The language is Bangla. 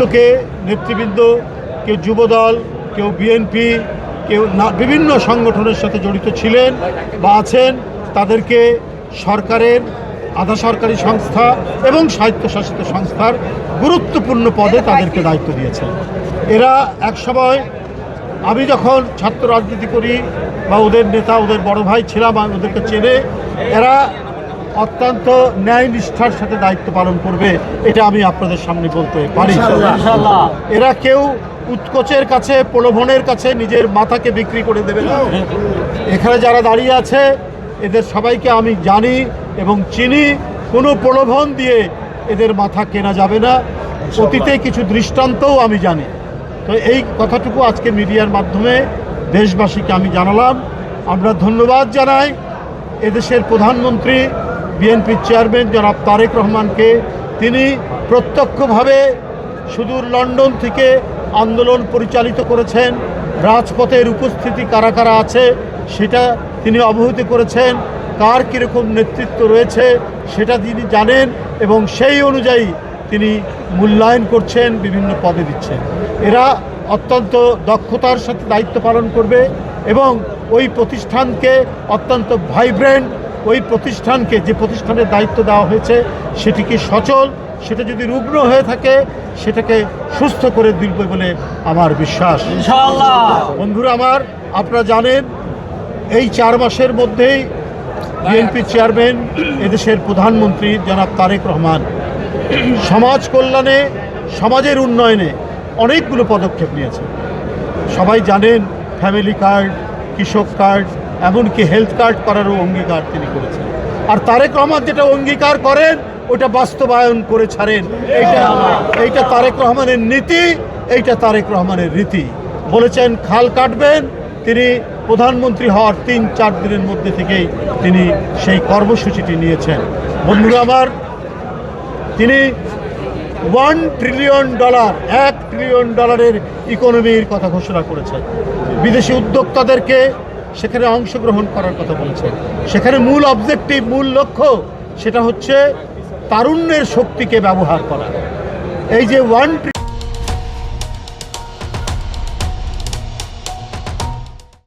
অনেকে নেতৃবৃন্দ, কেউ যুবদল, কেউ বিএনপি, কেউ বিভিন্ন সংগঠনের সাথে জড়িত ছিলেন বা আছেন, তাদেরকে সরকারের আধা সরকারি সংস্থা এবং স্বায়ত্তশাসিত সংস্থার গুরুত্বপূর্ণ পদে তাদেরকে দায়িত্ব দিয়েছেন। এরা একসময় আমি যখন ছাত্র রাজনীতি করি বা ওদের নেতা, ওদের বড় ভাই ছিলাম, আমি ওদেরকে চেনে, এরা অত্যন্ত ন্যায় নিষ্ঠার সাথে দায়িত্ব পালন করবে, এটা আমি আপনাদের সামনে বলতে পারি। এরা কেউ উৎকোচের কাছে, প্রলোভনের কাছে নিজের মাথাকে বিক্রি করে দেবে না। এখানে যারা দাঁড়িয়ে আছে এদের সবাইকে আমি জানি এবং চিনি। কোনো প্রলোভন দিয়ে এদের মাথা কেনা যাবে না। অতীতে কিছু দৃষ্টান্তও আমি জানি। তো এই কথাটুকু আজকে মিডিয়ার মাধ্যমে দেশবাসীকে আমি জানালাম। আমরা ধন্যবাদ জানাই এদেশের প্রধানমন্ত্রী, বিএনপির চেয়ারম্যান জনাব তারেক রহমানকে। তিনি প্রত্যক্ষভাবে সুদূর লন্ডন থেকে আন্দোলন পরিচালিত করেছেন। রাজপথের উপস্থিতি কারা কারা আছে সেটা তিনি অবহিত করেছেন। কার কীরকম নেতৃত্ব রয়েছে সেটা তিনি জানেন এবং সেই অনুযায়ী তিনি মূল্যায়ন করছেন, বিভিন্ন পদে দিচ্ছেন। এরা অত্যন্ত দক্ষতার সাথে দায়িত্ব পালন করবে এবং ওই প্রতিষ্ঠানকে অত্যন্ত ভাইব্রেন্ট, ওই প্রতিষ্ঠানকে, যে প্রতিষ্ঠানের দায়িত্ব দেওয়া হয়েছে সেটিকে সচল, সেটা যদি রুগ্ন হয়ে থাকে সেটাকে সুস্থ করে দিবে বলে আমার বিশ্বাস। ইনশাআল্লাহ। বন্ধুরা আমার, আপনারা জানেন এই 4 মাসের মধ্যেই বিএনপি চেয়ারম্যান, এদেশের প্রধানমন্ত্রী জনাব তারেক রহমান সমাজ কল্যাণে, সমাজের উন্নয়নে অনেকগুলো পদক্ষেপ নিয়েছেন। সবাই জানেন ফ্যামিলি কার্ড, কৃষক কার্ড, এমনকি হেলথ কার্ড করারও অঙ্গীকার তিনি করেছেন। আর তারেক রহমান যেটা অঙ্গীকার করেন ওটা বাস্তবায়ন করে ছাড়েন। এইটা তারেক রহমানের নীতি, এইটা তারেক রহমানের রীতি। বলেছেন খাল কাটবেন, তিনি প্রধানমন্ত্রী হওয়ার 3-4 দিনের মধ্যে থেকেই তিনি সেই কর্মসূচিটি নিয়েছেন। বন্ধুরা আমার, তিনি $1 ট্রিলিয়ন, $1 ট্রিলিয়ন ইকোনমির কথা ঘোষণা করেছেন। বিদেশি উদ্যোক্তাদেরকে সেখানে অংশগ্রহণ করার কথা বলেছেন। সেখানে মূল অবজেক্টিভ, মূল লক্ষ্য সেটা হচ্ছে তারুণ্যের শক্তিকে ব্যবহার করা। এই যে 1